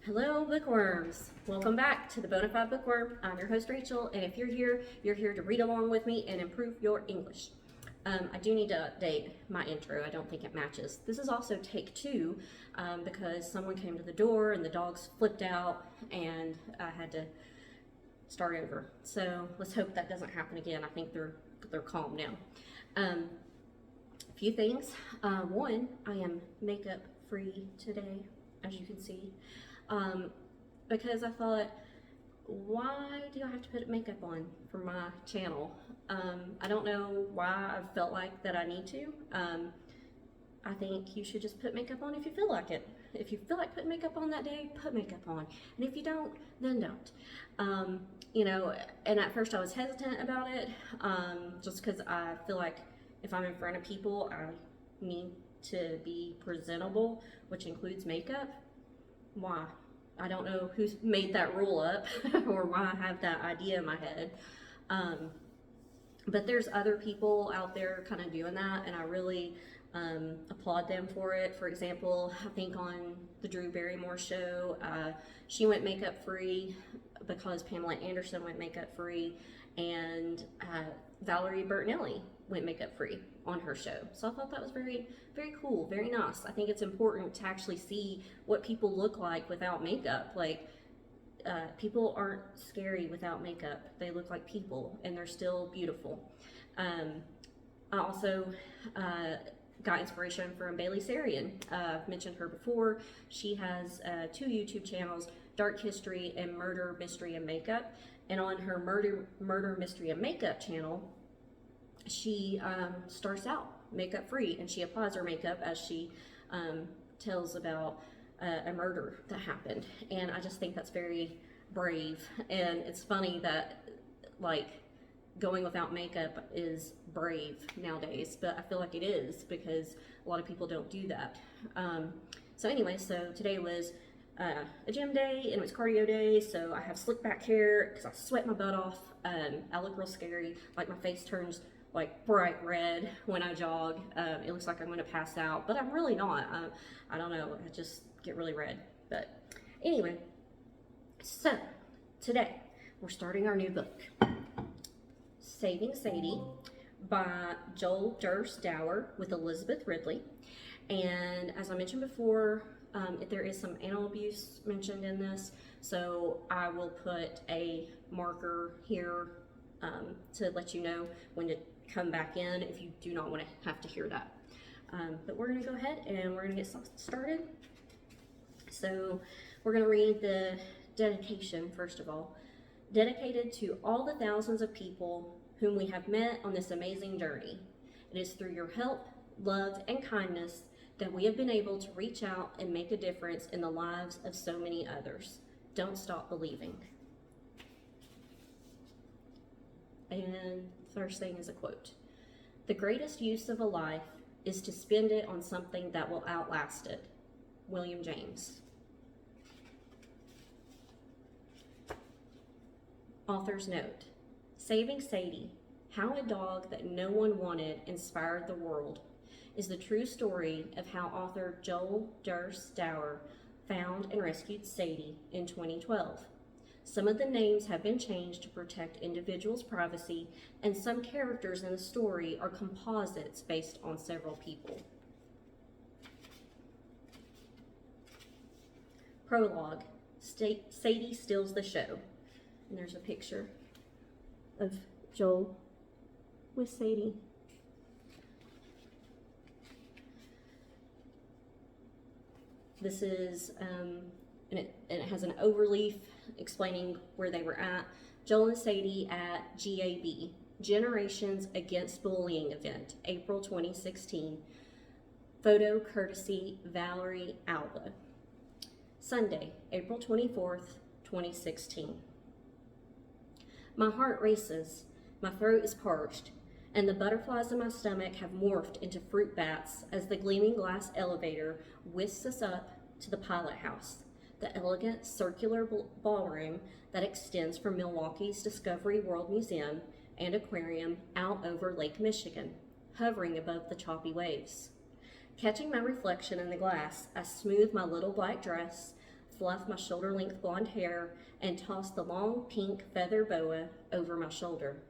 Hello, bookworms. Welcome back to the Bonafide Bookworm. I'm your host, Rachel, and if you're here to read along with me and improve your English. I do need to update my intro. I don't think it matches. This is also take two because someone came to the door and the dogs flipped out and I had to start over. So let's hope that doesn't happen again. I think they're calm now. A few things. One, I am makeup free today, as you can see. Because I thought, why do I have to put makeup on for my channel? I don't know why I felt like that I need to. I think you should just put makeup on if you feel like it. If you feel like putting makeup on that day, put makeup on. And if you don't, then don't. And at first I was hesitant about it, just because I feel like if I'm in front of people, I need to be presentable, which includes makeup. Why? I don't know who made that rule up or why I have that idea in my head. But there's other people out there kind of doing that, and I really applaud them for it. For example, I think on the Drew Barrymore show, she went makeup free because Pamela Anderson went makeup free, and Valerie Bertinelli went makeup free on her show. So I thought that was very, very cool, very nice. I think it's important to actually see what people look like without makeup. Like, people aren't scary without makeup. They look like people, and they're still beautiful. I also got inspiration from Bailey Sarian. I've mentioned her before. She has two YouTube channels, Dark History and Murder, Mystery, and Makeup. And on her Murder, Mystery, and Makeup channel, she starts out makeup free, and she applies her makeup as she tells about a murder that happened. And I just think that's very brave. And it's funny that, like, going without makeup is brave nowadays, but I feel like it is because a lot of people don't do that. So today was a gym day and it was cardio day, so I have slick back hair because I sweat my butt off. I look real scary, like my face turns like bright red when I jog. It looks like I'm going to pass out, but I'm really not. I don't know, I just get really red. But anyway, so today we're starting our new book, Saving Sadie by Joal, Derse, Dauer with Elizabeth Ridley. And as I mentioned before, there is some animal abuse mentioned in this, so I will put a marker here to let you know when to come back in if you do not want to have to hear that. But we're going to go ahead and we're going to get started. So we're going to read the dedication first of all. Dedicated to all the thousands of people whom we have met on this amazing journey. It is through your help, love, and kindness that we have been able to reach out and make a difference in the lives of so many others. Don't stop believing. And first thing is a quote. The greatest use of a life is to spend it on something that will outlast it. William James. Author's note. Saving Sadie, how a dog that no one wanted inspired the world, is the true story of how author Joal Derse Dauer found and rescued Sadie in 2012. Some of the names have been changed to protect individuals' privacy, and some characters in the story are composites based on several people. Prologue. Sadie steals the show. And there's a picture of Joel with Sadie. This is, and it has an overleaf explaining where they were at. Joel and Sadie at GAB, Generations Against Bullying event, April 2016. Photo courtesy Valerie Alba. Sunday, April 24th, 2016. My heart races, my throat is parched, and the butterflies in my stomach have morphed into fruit bats as the gleaming glass elevator whisks us up to the pilot house, the elegant circular ballroom that extends from Milwaukee's Discovery World Museum and Aquarium out over Lake Michigan, hovering above the choppy waves. Catching my reflection in the glass, I smooth my little black dress, fluff my shoulder-length blonde hair, and toss the long pink feather boa over my shoulder.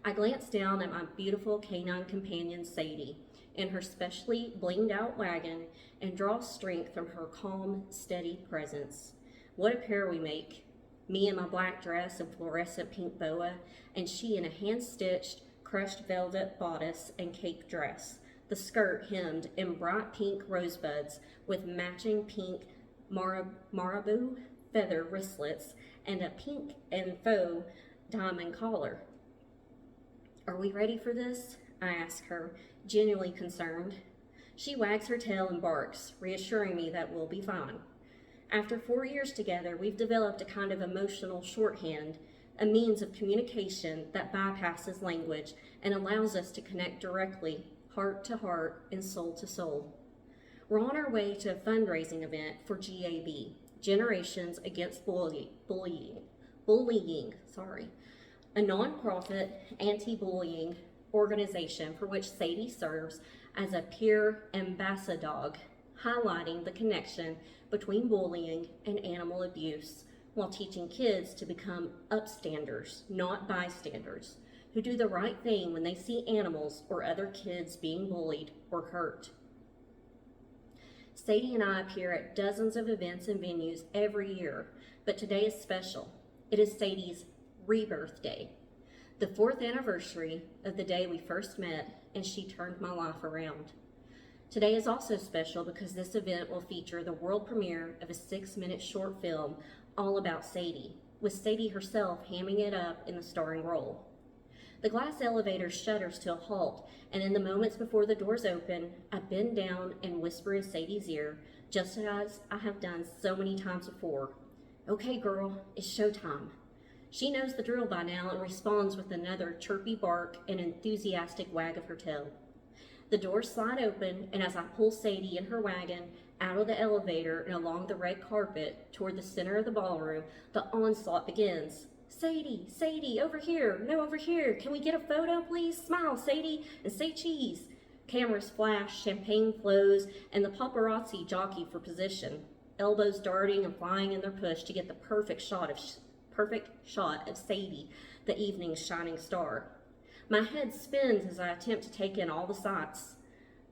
I glance down at my beautiful canine companion, Sadie, in her specially blinged out wagon, and draw strength from her calm, steady presence. What a pair we make. Me in my black dress and fluorescent pink boa, and she in a hand-stitched, crushed velvet bodice and cape dress, the skirt hemmed in bright pink rosebuds with matching pink marabou feather wristlets and a pink and faux diamond collar. Are we ready for this? I ask her, genuinely concerned. She wags her tail and barks, reassuring me that we'll be fine. After 4 years together, we've developed a kind of emotional shorthand, a means of communication that bypasses language and allows us to connect directly, heart to heart and soul to soul. We're on our way to a fundraising event for GAB, Generations Against Bullying, a nonprofit anti-bullying organization for which Sadie serves as a peer ambassador, highlighting the connection between bullying and animal abuse while teaching kids to become upstanders, not bystanders, who do the right thing when they see animals or other kids being bullied or hurt. Sadie and I appear at dozens of events and venues every year, but today is special. It is Sadie's rebirth day, the 4th anniversary of the day we first met and she turned my life around. Today is also special because this event will feature the world premiere of a 6-minute short film all about Sadie, with Sadie herself hamming it up in the starring role. The glass elevator shudders to a halt, and in the moments before the doors open, I bend down and whisper in Sadie's ear, just as I have done so many times before, "Okay, girl, it's showtime." She knows the drill by now and responds with another chirpy bark and enthusiastic wag of her tail. The doors slide open, and as I pull Sadie and her wagon out of the elevator and along the red carpet toward the center of the ballroom, the onslaught begins. "Sadie, Sadie, over here, no, over here. Can we get a photo, please? Smile, Sadie, and say cheese." Cameras flash, champagne flows, and the paparazzi jockey for position, elbows darting and flying in their push to get the perfect shot of Sadie, the evening's shining star. My head spins as I attempt to take in all the sights.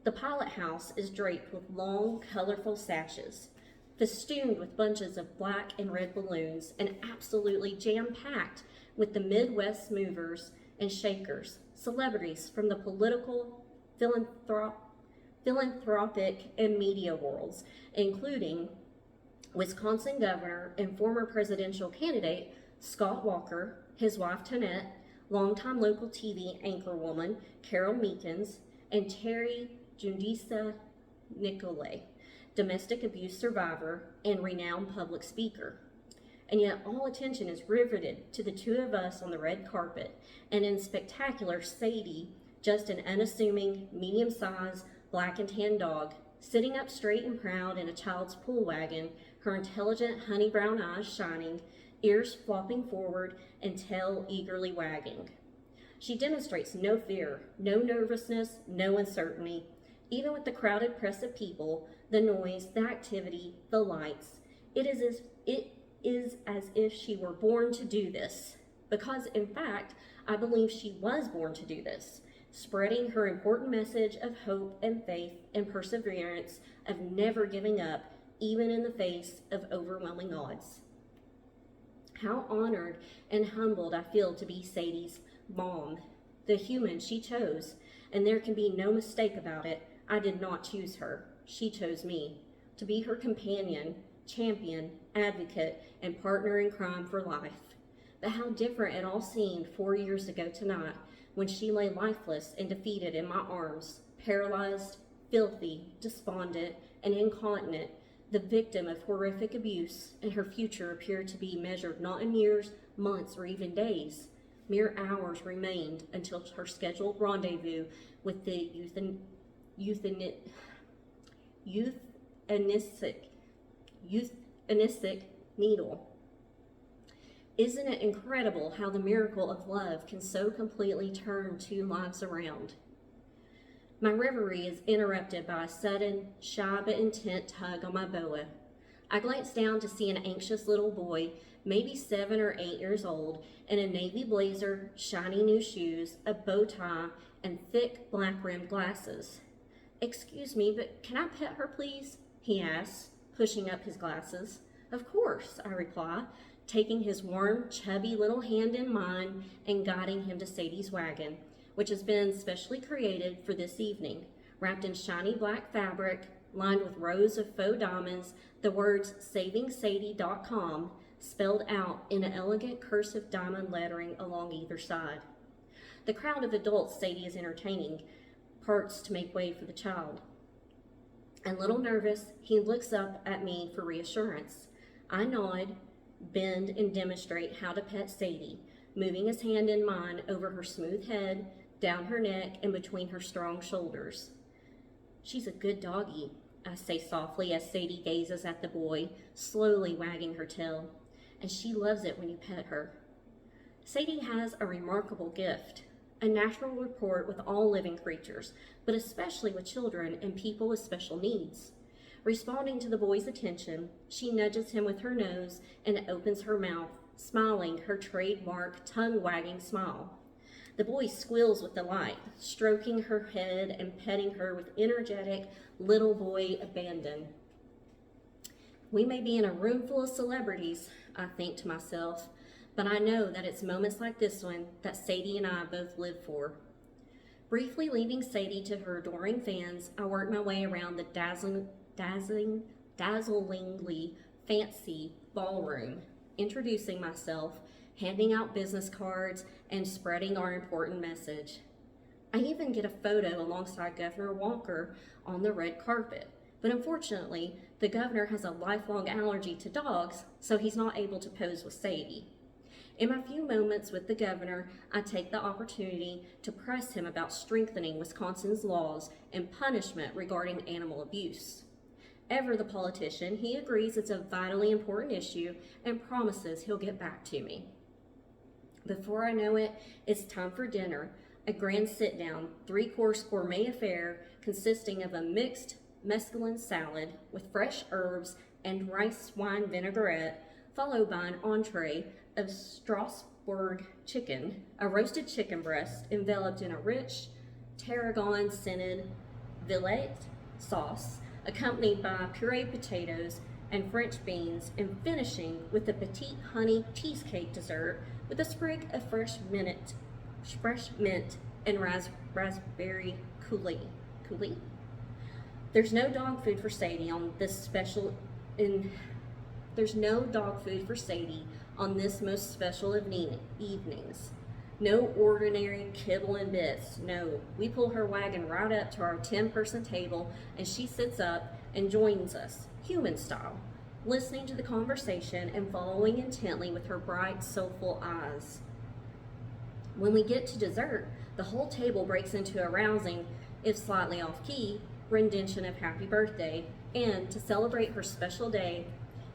The pilot house is draped with long, colorful sashes, festooned with bunches of black and red balloons, and absolutely jam-packed with the Midwest movers and shakers, celebrities from the political, philanthropic, and media worlds, including Wisconsin Governor and former presidential candidate Scott Walker, his wife Tonette, longtime local TV anchorwoman Carol Meekins, and Terry Jundisa Nicolay, domestic abuse survivor and renowned public speaker. And yet all attention is riveted to the two of us on the red carpet, and in spectacular Sadie, just an unassuming, medium-sized, black and tan dog, sitting up straight and proud in a child's pull wagon, her intelligent honey brown eyes shining, ears flopping forward, and tail eagerly wagging. She demonstrates no fear, no nervousness, no uncertainty. Even with the crowded press of people, the noise, the activity, the lights, it is as if she were born to do this. Because, in fact, I believe she was born to do this, spreading her important message of hope and faith and perseverance, of never giving up, even in the face of overwhelming odds. How honored and humbled I feel to be Sadie's mom, the human she chose, and there can be no mistake about it. I did not choose her. She chose me, to be her companion, champion, advocate, and partner in crime for life. But how different it all seemed 4 years ago tonight, when she lay lifeless and defeated in my arms, paralyzed, filthy, despondent, and incontinent, the victim of horrific abuse, and her future appeared to be measured not in years, months, or even days. Mere hours remained until her scheduled rendezvous with the euthanistic needle. Isn't it incredible how the miracle of love can so completely turn two lives around? My reverie is interrupted by a sudden, shy but intent tug on my boa. I glanced down to see an anxious little boy, maybe 7 or 8 years old, in a navy blazer, shiny new shoes, a bow tie, and thick black-rimmed glasses. "Excuse me, but can I pet her, please?" he asked, pushing up his glasses. "Of course," I reply, taking his warm, chubby little hand in mine and guiding him to Sadie's wagon, which has been specially created for this evening, wrapped in shiny black fabric, lined with rows of faux diamonds, the words SavingSadie.com spelled out in elegant cursive diamond lettering along either side. The crowd of adults Sadie is entertaining parts to make way for the child. A little nervous, he looks up at me for reassurance. I nod, bend, and demonstrate how to pet Sadie, moving his hand in mine over her smooth head, down her neck, and between her strong shoulders. "She's a good doggie," I say softly as Sadie gazes at the boy, slowly wagging her tail. "And she loves it when you pet her." Sadie has a remarkable gift, a natural rapport with all living creatures, but especially with children and people with special needs. Responding to the boy's attention, she nudges him with her nose and opens her mouth, smiling her trademark tongue-wagging smile. The boy squeals with delight, stroking her head and petting her with energetic little boy abandon. We may be in a room full of celebrities, I think to myself, but I know that it's moments like this one that Sadie and I both live for. Briefly leaving Sadie to her adoring fans, I work my way around the dazzlingly fancy ballroom, introducing myself, handing out business cards, and spreading our important message. I even get a photo alongside Governor Walker on the red carpet, but unfortunately, the governor has a lifelong allergy to dogs, so he's not able to pose with Sadie. In my few moments with the governor, I take the opportunity to press him about strengthening Wisconsin's laws and punishment regarding animal abuse. Ever the politician, he agrees it's a vitally important issue and promises he'll get back to me. Before I know it, it's time for dinner, a grand sit-down, 3-course gourmet affair consisting of a mixed mesclun salad with fresh herbs and rice wine vinaigrette, followed by an entree of Strasbourg chicken, a roasted chicken breast enveloped in a rich tarragon-scented Villette sauce, accompanied by pureed potatoes and French beans, and finishing with a petite honey cheesecake dessert with a sprig of fresh mint and raspberry coulis. There's no dog food for Sadie on this most special of evenings. No ordinary kibble and bits. No, we pull her wagon right up to our 10-person table, and she sits up and joins us, human style, listening to the conversation and following intently with her bright, soulful eyes. When we get to dessert, the whole table breaks into a rousing, if slightly off-key, rendition of Happy Birthday, and to celebrate her special day,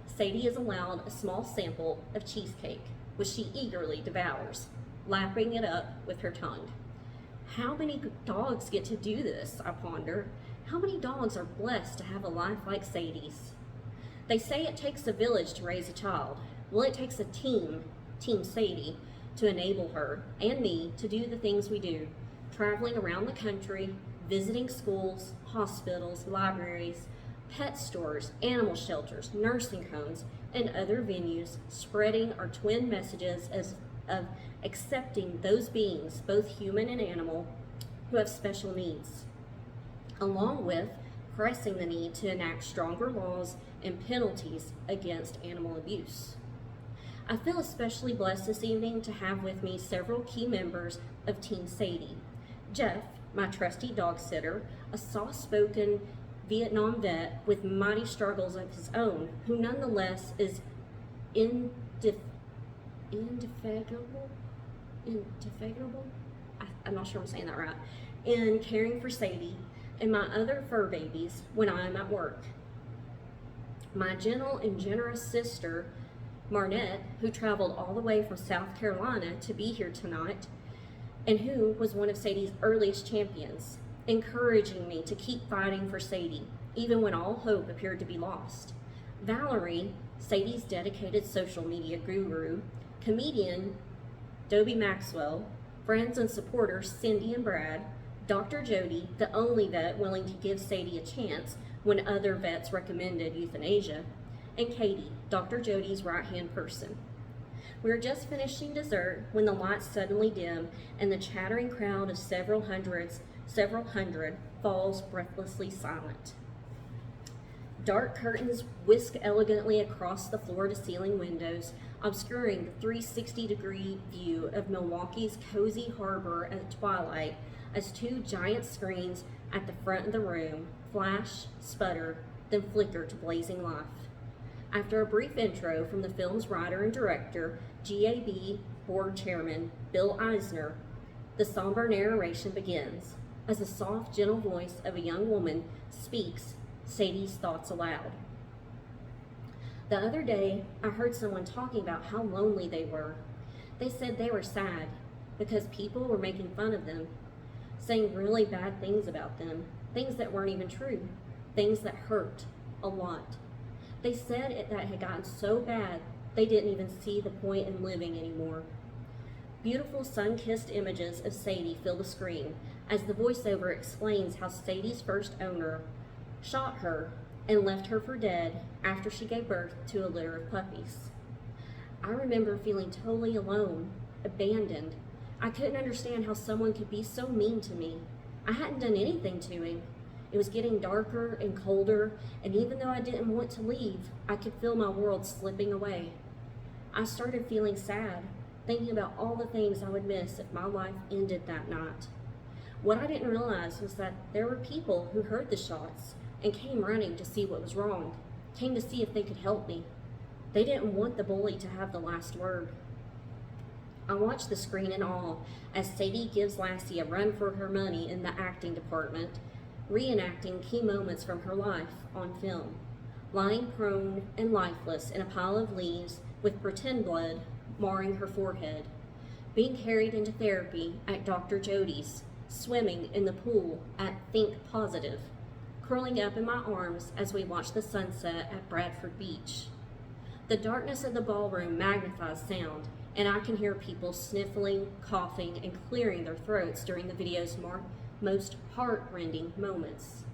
Sadie is allowed a small sample of cheesecake, which she eagerly devours, lapping it up with her tongue. How many dogs get to do this, I ponder? How many dogs are blessed to have a life like Sadie's? They say it takes a village to raise a child. Well, it takes a Team Sadie, to enable her and me to do the things we do, traveling around the country, visiting schools, hospitals, libraries, pet stores, animal shelters, nursing homes, and other venues, spreading our twin messages of accepting those beings, both human and animal, who have special needs, along with pressing the need to enact stronger laws and penalties against animal abuse. I feel especially blessed this evening to have with me several key members of Team Sadie. Jeff, my trusty dog sitter, a soft-spoken Vietnam vet with mighty struggles of his own, who nonetheless is indefatigable? I'm not sure I'm saying that right, in caring for Sadie and my other fur babies when I am at work. My gentle and generous sister, Marnette, who traveled all the way from South Carolina to be here tonight, and who was one of Sadie's earliest champions, encouraging me to keep fighting for Sadie, even when all hope appeared to be lost. Valerie, Sadie's dedicated social media guru, comedian Dobie Maxwell, friends and supporters Cindy and Brad, Dr. Jody, the only vet willing to give Sadie a chance when other vets recommended euthanasia, and Katie, Dr. Jody's right-hand person. We were just finishing dessert when the lights suddenly dim and the chattering crowd of several hundred, falls breathlessly silent. Dark curtains whisk elegantly across the floor-to-ceiling windows, obscuring the 360-degree view of Milwaukee's cozy harbor at twilight as two giant screens at the front of the room flash, sputter, then flicker to blazing life. After a brief intro from the film's writer and director, GAB Board Chairman Bill Eisner, the somber narration begins as the soft, gentle voice of a young woman speaks Sadie's thoughts aloud. The other day, I heard someone talking about how lonely they were. They said they were sad because people were making fun of them, saying really bad things about them, things that weren't even true, things that hurt a lot. They said that had gotten so bad they didn't even see the point in living anymore. Beautiful sun-kissed images of Sadie fill the screen as the voiceover explains how Sadie's first owner shot her and left her for dead after she gave birth to a litter of puppies. I remember feeling totally alone, abandoned. I couldn't understand how someone could be so mean to me. I hadn't done anything to him. It was getting darker and colder, and even though I didn't want to leave, I could feel my world slipping away. I started feeling sad, thinking about all the things I would miss if my life ended that night. What I didn't realize was that there were people who heard the shots and came running to see what was wrong, came to see if they could help me. They didn't want the bully to have the last word. I watched the screen in awe as Sadie gives Lassie a run for her money in the acting department, reenacting key moments from her life on film, lying prone and lifeless in a pile of leaves with pretend blood marring her forehead, being carried into therapy at Dr. Jody's, swimming in the pool at Think Positive, curling up in my arms as we watch the sunset at Bradford Beach. The darkness of the ballroom magnifies sound, and I can hear people sniffling, coughing, and clearing their throats during the video's most heart-rending moments.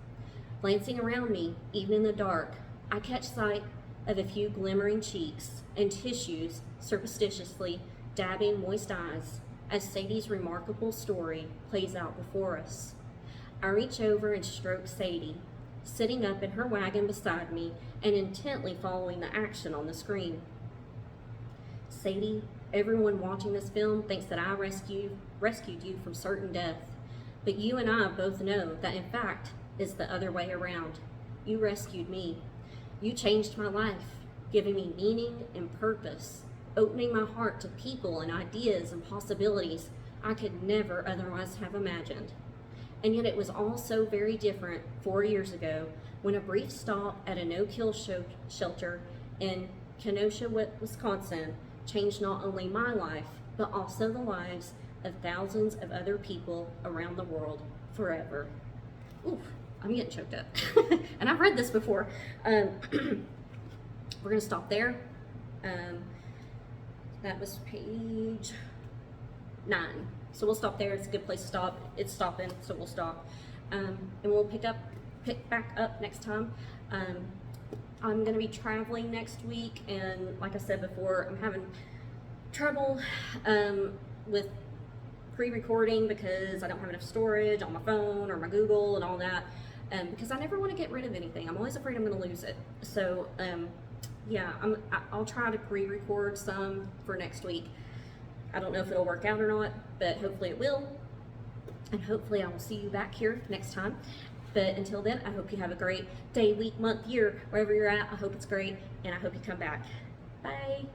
Glancing around me, even in the dark, I catch sight of a few glimmering cheeks and tissues surreptitiously dabbing moist eyes as Sadie's remarkable story plays out before us. I reach over and stroke Sadie, sitting up in her wagon beside me and intently following the action on the screen. Sadie, everyone watching this film thinks that I rescued you from certain death, but you and I both know that in fact it's the other way around. You rescued me. You changed my life, giving me meaning and purpose, opening my heart to people and ideas and possibilities I could never otherwise have imagined. And yet it was all so very different 4 years ago when a brief stop at a no-kill shelter in Kenosha, Wisconsin changed not only my life, but also the lives of thousands of other people around the world forever. Ooh, I'm getting choked up. And I've read this before. We're gonna stop there. That was page 9. So we'll stop there. It's a good place to stop. It's stopping, so we'll stop. And we'll pick back up next time. I'm gonna be traveling next week, and like I said before, I'm having trouble with pre-recording because I don't have enough storage on my phone or my Google and all that, because I never want to get rid of anything. I'm always afraid I'm going to lose it. So yeah, I'll try to pre-record some for next week. I don't know if it'll work out or not, but hopefully it will, and hopefully I will see you back here next time. But until then, I hope you have a great day, week, month, year, wherever you're at. I hope it's great, and I hope you come back. Bye.